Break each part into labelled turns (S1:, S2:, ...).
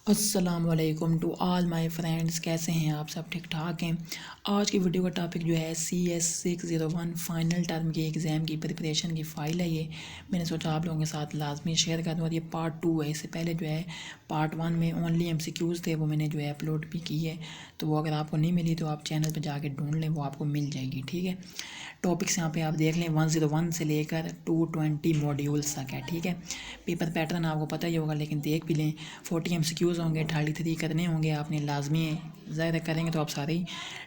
S1: अस्सलाम वालेकुम to all my friends. कैसे हैं आप सब? ठीक ठाक हैं। आज की वीडियो का टॉपिक जो है CS601 फाइनल टर्म के एग्ज़ाम की प्रिपरेशन की फ़ाइल है। ये मैंने सोचा आप लोगों के साथ लाजमी शेयर कर दूँ। और ये पार्ट 2 है। इससे पहले जो है पार्ट 1 में ओनली MCQs थे, वो मैंने जो है अपलोड भी की है। तो वो अगर आपको नहीं मिली तो आप चैनल पर जाके ढूंढ लें, वो आपको मिल जाएगी। ठीक है, टॉपिक्स यहाँ पे आप देख लें 101 से लेकर 220 मॉड्यूल्स तक है। ठीक है, पेपर पैटर्न आपको पता ही होगा, लेकिन देख भी लें। 40 MCQs होंगे, 33 करने होंगे आपने, लाजमी है। ज़्यादा करेंगे तो आप सारे ही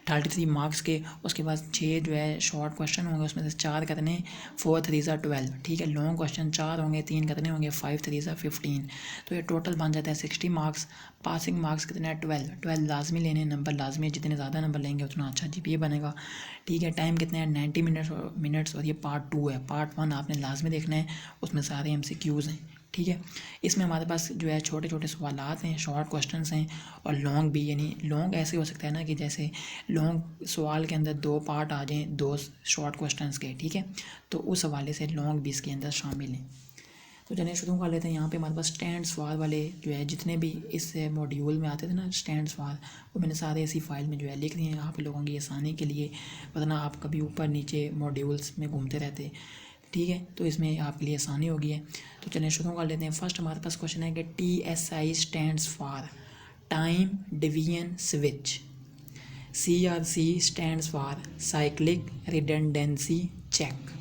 S1: 33 मार्क्स के। उसके बाद 6 जो है शॉर्ट क्वेश्चन होंगे, उसमें से 4 करने, 4 3 12। ठीक है, लॉन्ग क्वेश्चन 4 होंगे, 3 करने होंगे, 5 3 15। तो ये टोटल बन जाता है 60 मार्क्स। पासिंग मार्क्स कितने हैं? 12 लाजमी लेने, नंबर लाजमी है। जितने ज़्यादा नंबर लेंगे उतना अच्छा GPA बनेगा। ठीक है, टाइम कितने हैं? 90 मिनट्स। और ये पार्ट 2 है। पार्ट 1 आपने लाजमी देखना है, उसमें सारे MCQs हैं। ठीक है, इसमें हमारे पास जो है छोटे छोटे सवालात हैं, शॉर्ट क्वेश्चंस हैं, और लॉन्ग भी। यानी लॉन्ग ऐसे हो सकता है ना कि जैसे लॉन्ग सवाल के अंदर 2 पार्ट आ जाएँ, 2 शॉर्ट क्वेश्चंस के। ठीक है, तो उस हवाले से लॉन्ग भी इसके अंदर शामिल हैं। तो चलिए शुरू कर लेते हैं। यहाँ पे हमारे पास स्टैंड सवाल वाले जो है जितने भी इस मॉड्यूल में आते थे ना स्टैंड सवाल, वो मैंने सारे इसी फाइल में जो है लिख दिए हैं आप लोगों की आसानी के लिए, वरना आप कभी ऊपर नीचे मॉड्यूल्स में घूमते रहते। ठीक है, तो इसमें आपके लिए आसानी होगी है। तो चलिए शुरू कर लेते हैं। फर्स्ट हमारे पास क्वेश्चन है कि TSI stands for time division switch. CRC stands for cyclic redundancy check.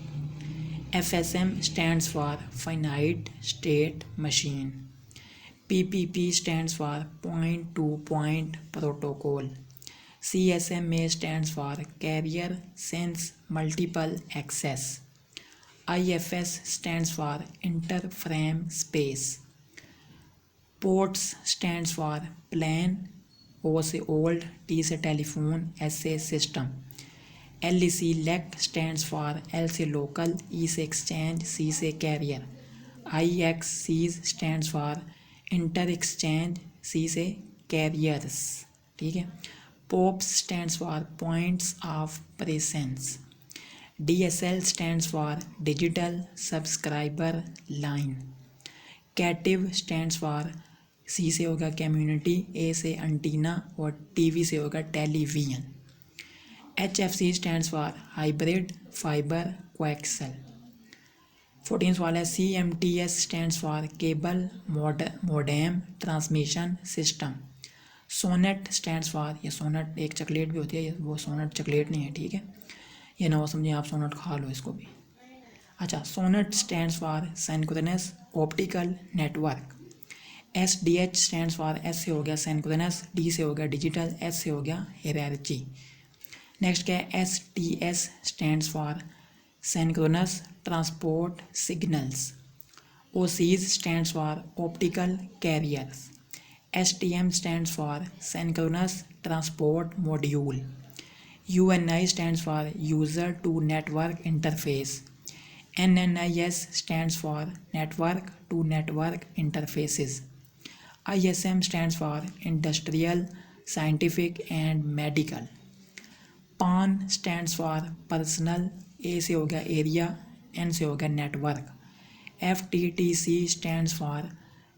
S1: FSM stands for finite state machine. PPP stands for point to point protocol. CSMA stands for carrier sense multiple access. IFS stands for interframe space. PORTS stands for plan, O से old, T से telephone, S से system. LEC LEC stands for L से local, E से exchange, C से carrier. IXCs stands for inter exchange, C से carriers. ठीक है, POPs stands for points of presence. DSL stands for digital subscriber line. CATIV stands for C से होगा community, A से antenna, और TV से होगा television. HFC stands for hybrid fiber coaxial. 14 सवाल है CMTS stands for cable modem transmission system. SONET stands for, ये SONET एक चॉकलेट भी होती है, वो सोनेट चॉकलेट नहीं है। ठीक है, ये ना वो समझिए आप सोनेट खा लो इसको भी। अच्छा, SONET stands for synchronous optical network. SDH stands for, S से हो गया सिंक्रोनस, D से हो गया डिजिटल, S से हो गया हायरार्की। नेक्स्ट क्या है? STS stands for synchronous transport signals. OCs stands for optical carriers. STM stands for synchronous transport module. UNI stands for user to network interface. NNIS stands for network to network interfaces. ISM stands for industrial, scientific and medical. PAN stands for personal, A से हो गया area, N से हो गया network. FTTC stands for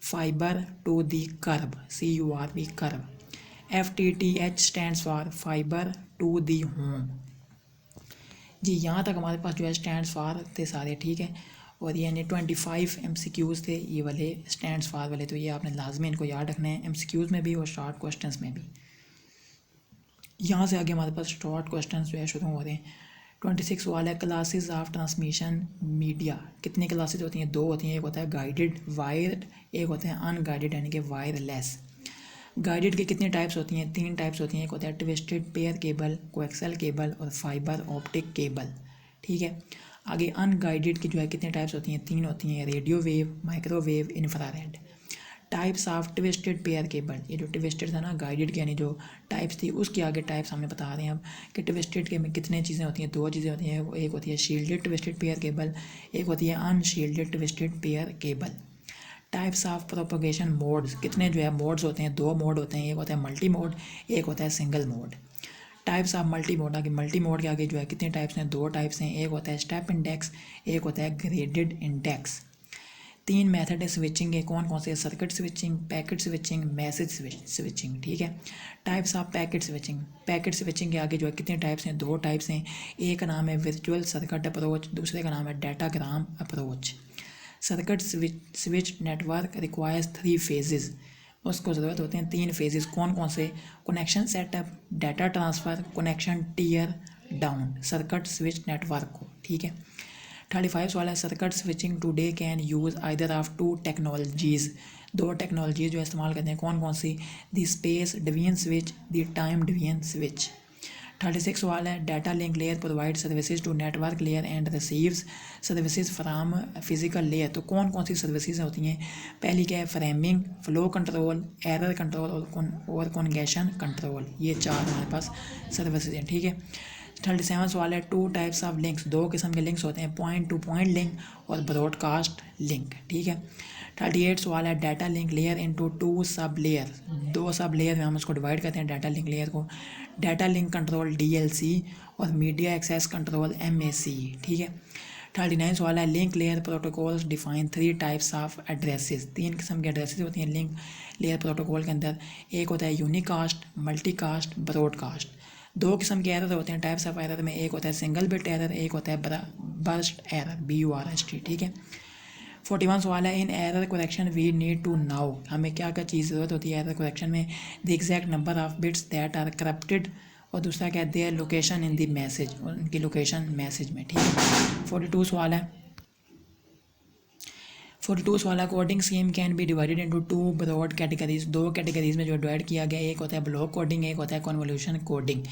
S1: fibre to the curb, CURB curb. FTTH stands for fibre to the home. जी, यहाँ तक हमारे पास जो है स्टैंड्स फॉर थे सारे। ठीक है, और ये यानी 25 MCQs थे ये वाले स्टैंड्स फॉर वाले। तो ये आपने लाजमी इनको याद रखना है, MCQs में भी और शॉर्ट क्वेश्चंस में भी। यहाँ से आगे हमारे पास शॉर्ट क्वेश्चन जो है शुरू हो रहे हैं। 26 सवाल है क्लासेस ऑफ ट्रांसमिशन मीडिया। कितनी क्लासेस होती हैं? 2 होती हैं। एक होता है गाइडेड वायर्ड, एक होता है अनगाइडेड यानी कि वायरलेस। गाइडेड की कितनी टाइप्स होती हैं? 3 टाइप्स होती हैं। एक होता है twisted pair cable, coaxial cable और फाइबर ऑप्टिक केबल। ठीक है, आगे अनगाइडेड की जो है कितनी टाइप्स होती हैं? 3 होती हैं, radio wave, microwave, infrared. Types of twisted pair cable, ये जो ट्विस्टेड था ना गाइडेड की यानी जो टाइप्स थी, उसके आगे टाइप्स हमें बता रहे हैं अब कि ट्विस्टेड के में कितने चीज़ें होती हैं? 2 चीज़ें होती हैं। एक होती है शील्डेड ट्विस्टेड पेयर केबल, एक होती है unshielded twisted pair cable. Types of propagation modes, कितने जो है मोड्स होते हैं? 2 मोड होते हैं, एक होता है मल्टी मोड, एक होता है single mode. Types of multi mode, आगे मल्टी मोड के आगे जो है कितने टाइप्स हैं? 2 टाइप्स हैं, एक होता है स्टेप इंडेक्स, एक होता है ग्रेडेड इंडेक्स। तीन मेथड है स्विचिंग के, कौन कौन से? Circuit switching, packet switching, message switching. ठीक है, types of packet switching. Packet switching के आगे जो है कितने टाइप्स हैं? 2 टाइप्स हैं। एक का नाम है वर्चुअल सर्किट अप्रोच, दूसरे का नाम है datagram approach. Circuit switch network requires 3 phases, उसको ज़रूरत होते हैं 3 फेजेस। कौन कौन से? Connection setup, data transfer, connection tear down circuit switch network को। ठीक है, 35 वाला है circuit switching today can use either of 2 technologies. 2 technology जो इस्तेमाल करते हैं, कौन कौन सी? The space division switch, the time division switch. 36 वाला है data link layer provide services to network layer and receives services from physical layer. तो कौन कौन सी सर्विसेज होती हैं? पहली क्या है? Framing, flow control, error control और कॉन्गेशन कंट्रोल। ये 4 हमारे पास सर्विसेज हैं। ठीक है, 37 वाला है 2 टाइप्स ऑफ लिंक्स। 2 किस्म के लिंक्स होते हैं, पॉइंट टू पॉइंट लिंक और ब्रॉडकास्ट लिंक। ठीक है, 38 वाला है data link layer into 2 sub layer. 2 sub layer में हम उसको डिवाइड करते हैं डाटा लिंक लेयर को। डाटा लिंक कंट्रोल DLC और मीडिया एक्सेस कंट्रोल MAC। ठीक है, 39 वाला है link layer protocols define 3 types of addresses. 3 किस्म के एड्रेसेस होती हैं लिंक लेयर प्रोटोकॉल के अंदर। एक होता है यूनिकास्ट, मल्टीकास्ट, ब्रॉडकास्ट। 2 किस्म के एरर होते हैं टाइप्स ऑफ एरर में, एक होता है सिंगल बिट एरर, एक होता है बर्स्ट एरर, BURST। ठीक है, 41 सवाल है in error correction we need to now. हमें क्या क्या चीज़ ज़रूरत होती है एरर करेक्शन में? The exact number of bits that are corrupted, और दूसरा क्या है? Their location in the message, उनकी लोकेशन मैसेज में। ठीक है, 42 सवाल है 42 वाला coding scheme can be divided into 2 broad categories. 2 categories में जो डिवाइड किया गया, एक होता है ब्लॉक कोडिंग, एक होता है कन्वोल्यूशन कोडिंग।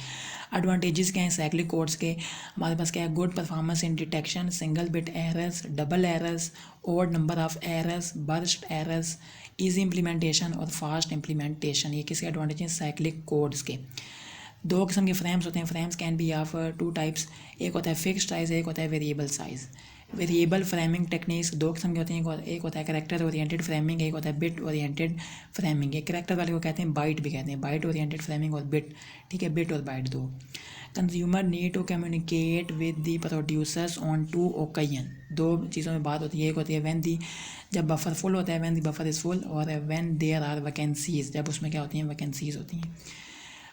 S1: एडवांटेजेस क्या हैं साइक्लिक कोड्स के? हमारे पास क्या है? Good performance in detection, single bit errors, double errors, odd number of errors, burst errors, easy implementation और फास्ट इम्प्लीमेंटेशन। ये किसके एडवांटेज हैं? साइक्लिक कोड्स के। 2 किस्म के फ्रेम्स होते हैं। Frames can be of 2 types, एक होता है फिक्स्ड साइज़, एक होता है variable size. Variable framing techniques 2 किस्म के होते हैं, एक होता है कैरेक्टर ओरिएंटेड फ्रेमिंग, एक होता है बिट ओरिएंटेड फ्रेमिंग। एक कैरेक्टर वाले को कहते हैं बाइट भी कहते हैं, बाइट ओरिएंटेड फ्रेमिंग और बिट। ठीक है, बिट और byte 2। Consumer need to communicate with the producers on 2 occasion. 2 चीज़ों में बात होती है, एक होती है व्हेन दी, जब बफर फुल होता है, when the buffer is full, और व्हेन देयर आर वैकेंसीज, जब उसमें क्या होती हैं? वैकेंसीज होती हैं।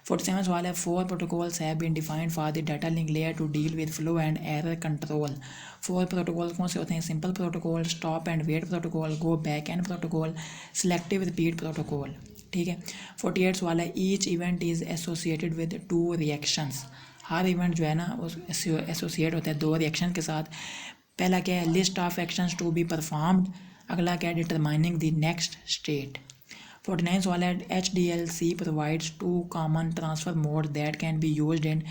S1: 47 सवाल है 4 protocols have been defined for the data link layer to deal with flow and error control। 4 protocol कौन से होते हैं? Simple protocol, stop and wait protocol, go back and protocol, selective repeat protocol. ठीक है, 48 सवाल है each event is associated with 2 reactions. हर event जो है ना वो एसोसिएट होता है 2 रिएक्शन के साथ। पहला क्या है? List of actions to be performed. अगला क्या है? Determining the next state. 49 सवाल है HDLC provides 2 common transfer mode that can be used in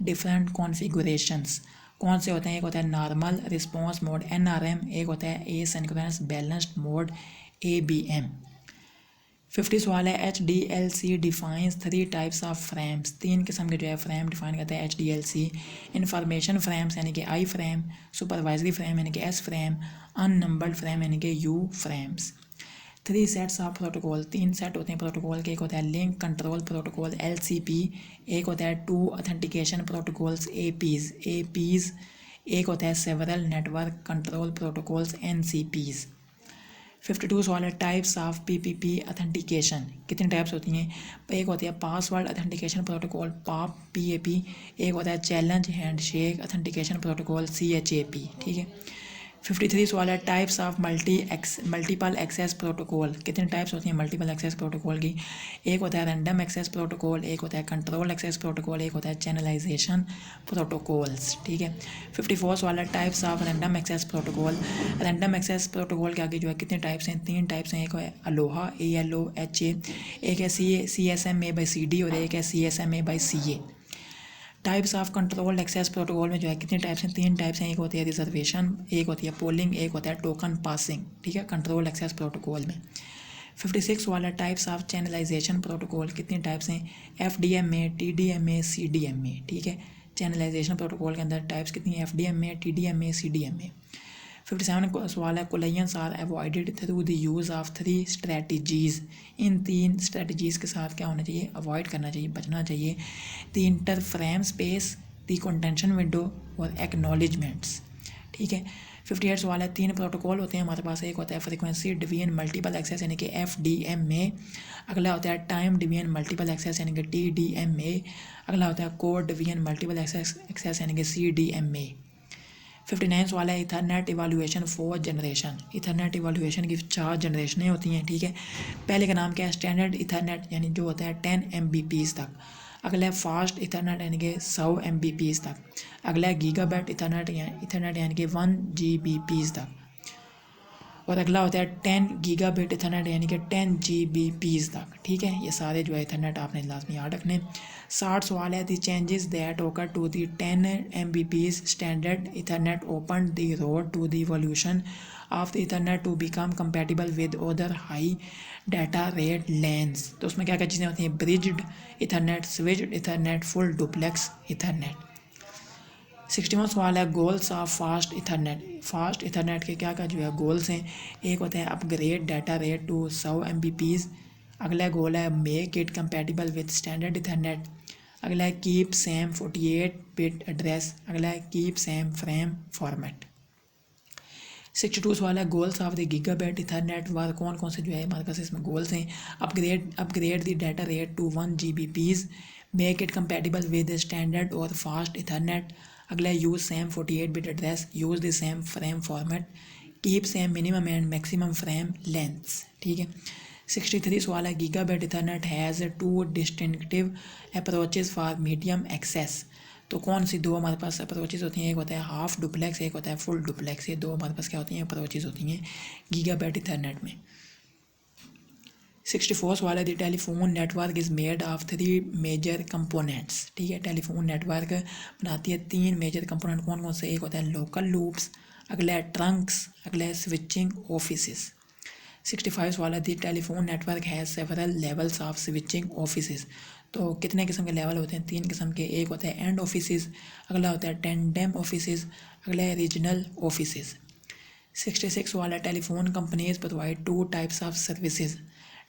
S1: different configurations। कौन से होते हैं? एक होता है नॉर्मल रिस्पॉन्स मोड NRM, एक होता है एसिंक्रोनस बैलेंस्ड मोड ABM। 50 सवाल है HDLC defines 3 types of frames. 3 किस्म के जो है फ्रेम डिफाइन करता है HDLC। इंफॉर्मेशन फ्रेम्स यानी कि I फ्रेम, सुपरवाइजरी फ्रेम यानी कि S फ्रेम, अननंबर्ड फ्रेम यानी कि U frames. 3 sets of protocol, 3 set होते हैं प्रोटोकॉल के। एक होता है लिंक कंट्रोल प्रोटोकॉल LCP, एक होता है 2 ऑथेंटिकेशन प्रोटोकॉल्स APs, एक होता है several network control protocols NCPs। 52 सवाल है टाइप्स ऑफ PPP ऑथेंटिकेशन। कितनी टाइप्स होती हैं? एक होती है पासवर्ड ऑथेंटिकेशन प्रोटोकॉल PAP, एक होता है challenge handshake authentication protocol CHAP। ठीक है, 53 सवाल है types of multiple access protocol. कितने टाइप्स होती हैं मल्टीपल एक्सेस प्रोटोकॉल की? एक होता है रैंडम एक्सेस प्रोटोकॉल, एक होता है कंट्रोल एक्सेस प्रोटोकॉल, एक होता है चैनलाइजेशन प्रोटोकॉल्स। ठीक है, 54 सवाल है types of random access protocol. Random access protocol के आगे जो है कितने टाइप्स हैं? 3 टाइप्स हैं। एक है अलोहा ALOHA, एक है CSMA/CD और एक है CSMA/CA। Types of control access protocol में जो है कितने टाइप्स हैं? 3 टाइप्स हैं। एक होती है रिजर्वेशन, एक होती है पोलिंग, एक होता है टोकन पासिंग। ठीक है, कंट्रोल एक्सेस प्रोटोकॉल में। 56 वाला टाइप्स ऑफ चैनलाइजेशन प्रोटोकॉल। कितने टाइप्स हैं? FDMA, TDMA, CDMA। ठीक है, चैनलाइजेशन प्रोटोकॉल के अंदर टाइप्स कितनी है? FDMA, TDMA, CDMA। 57 सवाल है collisions are avoided through the use of 3 strategies. इन 3 स्ट्रेटजीज़ के साथ क्या होना चाहिए? अवॉइड करना चाहिए, बचना चाहिए। The inter frame space, the contention window और एक्नॉलेजमेंट्स। ठीक है, 58 सवाल है, 3 प्रोटोकॉल होते हैं हमारे पास। एक होता है फ्रीक्वेंसी डिवीजन मल्टीपल एक्सेस यानी कि FDMA, अगला होता है टाइम डिवीजन मल्टीपल एक्सेस यानी कि TDMA, अगला होता है कोड डिवीजन मल्टीपल एक्सेस यानी कि CDMA। 59 सवाल है, Ethernet evaluation 4 generation. Ethernet evaluation की 4 जनरेशनें होती हैं, ठीक है। पहले का नाम क्या है, स्टैंडर्ड इथरनेट यानी जो होता है 10 Mbps तक। अगला है फास्ट इथरनेट यानी कि 100 Mbps तक। अगला है गीगाबाइट इथरनेट यानी कि 1 Gbps तक। और अगला होता है 10 गीगाबिट इथरनेट यानी कि 10 Gbps तक, ठीक है। ये सारे जो है इथरनेट आपने लाजमी याद रखने। 60 सवाल है, the changes that occur to the 10 Mbps standard Ethernet open the road to the evolution of the Ethernet to become compatible with other high data rate lens. तो उसमें क्या क्या चीज़ें होती हैं, bridged Ethernet, switched Ethernet, full duplex Ethernet. 61 सवाल है, goals of fast Ethernet. Fast Ethernet के क्या क्या जो है गोल्स हैं, एक होता है upgrade data rate to 100 Mbps। अगला गोल है make it compatible with standard Ethernet. अगला है कीप सेम 48 बिट एड्रेस। अगला है कीप सेम फ्रेम फॉर्मेट। 62 सवाल है, goals of the gigabyte ethernet were. कौन कौन से जो है हमारे पास इसमें गोल्स हैं, upgrade the data rate to 1 Gbps, make it compatible with standard और फास्ट इथरनेट। अगला है use same 48 bit address, use the same frame format, keep same minimum and maximum frame lengths, ठीक है। 63 सवाल है, gigabyte Ethernet has 2 distinctive approaches for medium access. तो कौन सी दो हमारे पास अप्रोचेस होती हैं, एक होता है हाफ डुप्लेक्स, एक होता है फुल डुप्लेक्स। ये दो हमारे पास क्या होती हैं, अप्रोचेस होती हैं गीगाबाइट इथरनेट में। 64 सवाल है, the telephone network is made of 3 major components, ठीक है। टेलीफोन नेटवर्क बनाती है 3 मेजर कंपोनेंट, कौन कौन से, एक होता है लोकल लूप्स, अगला है ट्रंक्स, अगला है स्विचिंग ऑफिसेस। 65 सवाल है, the telephone network has several levels of switching offices. तो कितने किस्म के लेवल होते हैं, 3 किस्म के। एक होता है एंड ऑफिसेस, अगला होता है टेंडेम ऑफिसेस, अगला है रीजनल ऑफिसेस। 66 सवाल है, telephone companies provide 2 types of services.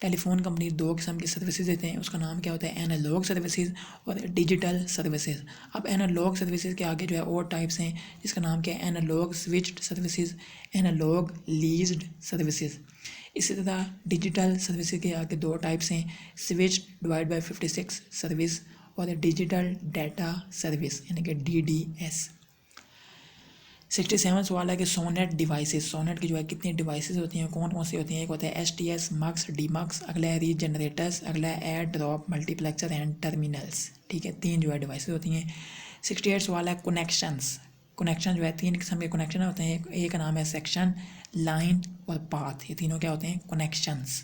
S1: Telephone company 2 किस्म की सर्विसेज देते हैं, उसका नाम क्या होता है, एनालॉग सर्विसेज और डिजिटल सर्विसेज। अब एनालॉग सर्विसेज के आगे जो है और टाइप्स हैं, जिसका नाम क्या है, analog switched services, analog leased services. इसी तरह डिजिटल सर्विसेज के आगे 2 टाइप्स हैं, स्विच डिवाइड बाई 56 सर्विस और डिजिटल डाटा सर्विस यानी कि DDS। 67 सवाल है कि सोनेट डिवाइसेस, सोनेट की जो है कितनी डिवाइसेस होती हैं, कौन कौन सी होती हैं। एक होता है STS, मक्स, डीमक्स, अगला है रीजनरेटर्स, अगला है air drop multiplexer and terminals, ठीक है। 3 जो है डिवाइसेस होती हैं। 68 सवाल है, कनेक्शंस। कनेक्शन जो है 3 किस्म के कनेक्शन होते हैं, एक का नाम है सेक्शन, लाइन और पाथ। ये तीनों क्या होते हैं, कनेक्शंस।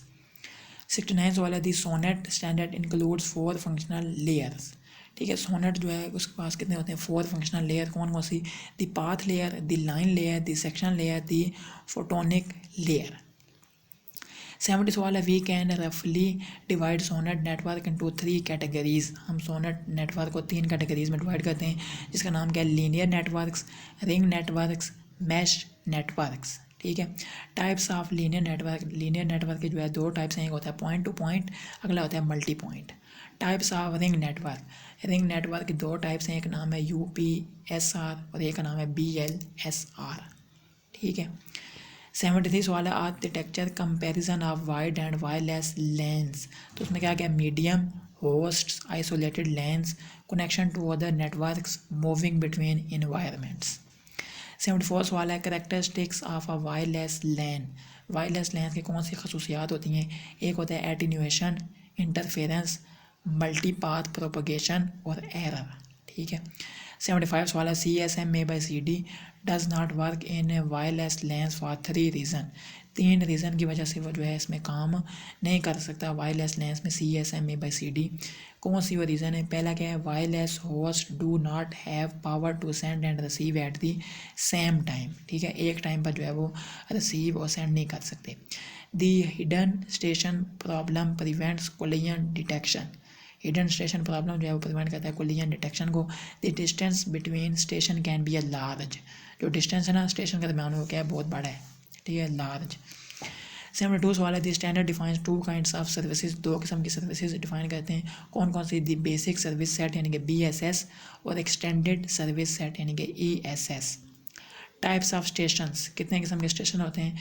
S1: 69 सवाल है, the SONET standard includes 4 functional layers, ठीक है। सोनेट जो है उसके पास कितने होते हैं, 4 फंक्शनल लेयर, कौन कौन सी, the path layer, the line layer, the section layer, the photonic layer. 70 सवाल है, वी कैन रफली divide SONET network into 3 categories. हम सोनेट नेटवर्क को 3 कैटेगरीज में डिवाइड करते हैं, जिसका नाम क्या है, linear networks, ring networks, mesh networks, ठीक है। Types of linear network, linear network के जो है 2 टाइप्स हैं, एक होता है पॉइंट टू पॉइंट, अगला होता है multi point. Types of ring network, ring network के 2 टाइप्स हैं, एक नाम है UPSR और एक का नाम है BLSR, ठीक है। 73 सवाल है, architecture comparison of wide and wireless LANs. तो उसमें क्या क्या, medium, hosts, isolated LANs, connection to other networks, moving between environments. 74 सवाल है, characteristics of a wireless LAN. Wireless LAN की कौन सी खसूसियात होती हैं, एक होता है एटीन्यूएशन, इंटरफेरेंस, मल्टीपाथ प्रोपगेशन और एरर, ठीक है। 75 सवाल है, CSMA/CD does not work in wireless LANs for 3 reason. 3 reason की वजह से वो जो है इसमें काम नहीं कर सकता वायरलेस लैंस में CSMA/CD। कौन सी वो रीज़न है, पहला क्या है, wireless host do not have power to send and receive at the same time, ठीक है। एक टाइम पर जो है वो रिसीव और सेंड नहीं कर सकते। The hidden station problem prevents collision detection. Hidden station problem जो है वो प्रिवेंट करता है कोलिजन डिटेक्शन को। The distance between station can be a large, जो डिस्टेंस है ना स्टेशन के दरमियान वो क्या है, बहुत बड़ा है, ठीक है, लार्ज। 72 सवाल है, the standard defines 2 kinds of services. 2 किस्म की सर्विसेज डिफाइन करते हैं, कौन कौन सी, द बेसिक सर्विस सेट यानी कि BSS और एक्सटेंडेड सर्विस सेट यानी कि ESS। टाइप्स ऑफ स्टेशंस, कितने किस्म के स्टेशन होते हैं।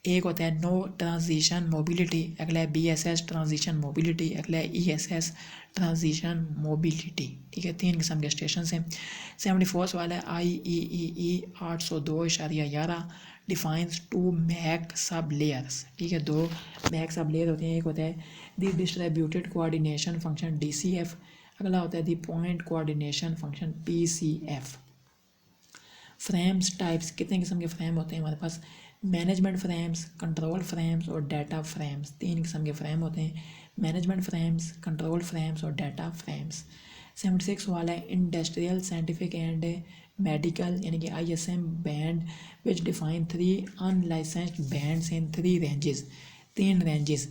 S1: एक होता है नो ट्रांजिशन मोबिलिटी, अगला है BSS ट्रांजिशन मोबिलिटी, अगला है ESS ट्रांजिशन मोबिलिटी। ठीक है, 3 किस्म के स्टेशन हैं। 74 वाला है IEEE 802.11 डिफाइंस 2 मैक सब लेयर्स। ठीक है, 2 मैक सब लेयर होते हैं। एक होता है the distributed coordination function DCF, अगला होता है the point coordination function PCF। Frames types, कितने किस्म के फ्रेम होते हैं हमारे पास। मैनेजमेंट फ्रेम्स, कंट्रोल फ्रेम्स और डाटा फ्रेम्स। 3 किस्म के फ्रेम होते हैं, मैनेजमेंट फ्रेम्स, कंट्रोल फ्रेम्स और डाटा फ्रेम्स। 76 वाला है इंडस्ट्रियल साइंटिफिक एंड मेडिकल यानी कि ISM band which define 3 unlicensed bands in 3 ranges, 3 ranges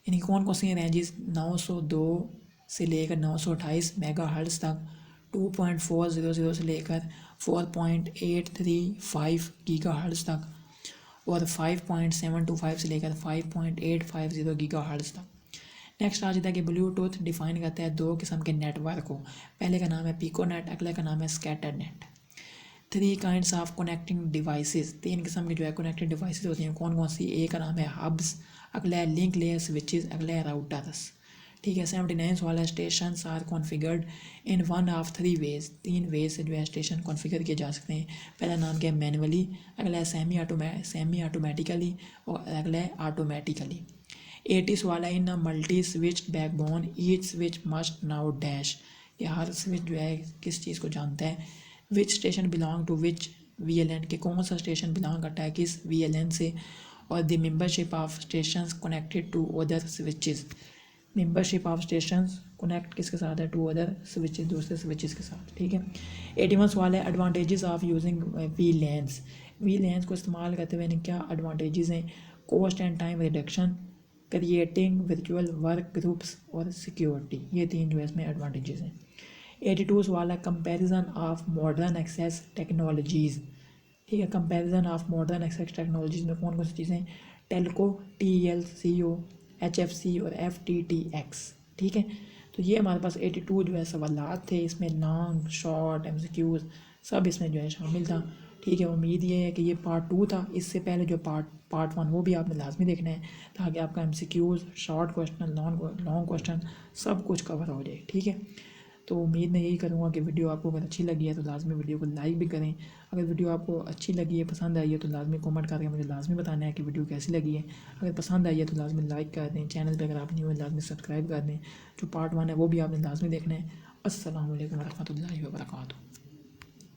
S1: यानी कौन कौन से रेंजेस, 902 से लेकर 928 मेगाहर्ट्ज़ तक, 2.400 से लेकर 4.835 गीगाहर्ट्ज़ तक और 5.725 से लेकर 5.850 गीगाहर्ट्ज़ तक। नेक्स्ट आ जाता है कि ब्लूटूथ डिफाइन करता है 2 किस्म के नेटवर्क को। पहले का नाम है पिकोनेट, अगले का नाम है scatter net. 3 kinds of connecting devices, 3 किस्म के जो है कनेक्टिंग डिवाइसेस होती हैं। कौन कौन सी, एक का नाम है हब्स, अगला है लिंक लेयर स्विचेस, अगला है राउटर्स। ठीक है, 79 वाला station are configured in 1 of 3 ways, 3 ways से जो है स्टेशन कॉन्फ़िगर किए जा सकते हैं। पहला नाम क्या है मैनुअली, अगला है सेमी ऑटोमेटिकली और अगला है ऑटोमेटिकली। 80 वाला in multi switch backbone each switch must now dash, ये हर स्विच जो है किस चीज़ को जानता है। Which station belong to which VLN, के कौन सा स्टेशन बिलोंग करता है किस VLN से। और the membership of station connected to other switches, membership of station connect किसके साथ है, टू अदर स्विचेस, दूसरे स्विचेस के साथ। ठीक है, 81 वाला है एडवांटेजेस ऑफ यूजिंग VLANs को इस्तेमाल करते हुए क्या एडवांटेजेस हैं। Cost and time reduction, creating virtual work groups और सिक्योरिटी, ये 3 जो है इसमें एडवांटेजेस हैं। 82 वाला comparison of modern access technologies. ठीक है, comparison of modern access technologies में कौन कौन सी चीज़ें, टेलको, TLCO, HFC और FTTX। ठीक है, तो ये हमारे पास 82 जो है सवालात थे, इसमें लॉन्ग शॉर्ट MCQs सब इसमें जो है शामिल था। ठीक है, उम्मीद ये है कि ये पार्ट 2 था, इससे पहले जो पार्ट 1 वो भी आपने लाजमी देखना है ताकि आपका MCQs, short question, long question सब कुछ कवर हो जाए। ठीक है, तो उम्मीद मैं यही करूँगा कि वीडियो आपको अगर अच्छी लगी है तो लाजमी वीडियो को लाइक भी करें। अगर वीडियो आपको अच्छी लगी है, पसंद आई है तो लाजमी कमेंट करके मुझे लाजमी बताना है कि वीडियो कैसी लगी है। अगर पसंद आई है तो लाजमी लाइक कर दें, चैनल पर अगर आप न्यू है लाजमी सब्सक्राइब कर दें। जो पार्ट 1 है वो भी आपने लाजमी देखना है। अस्सलाम वालेकुम रहमतुल्लाहि व बरकातुहू।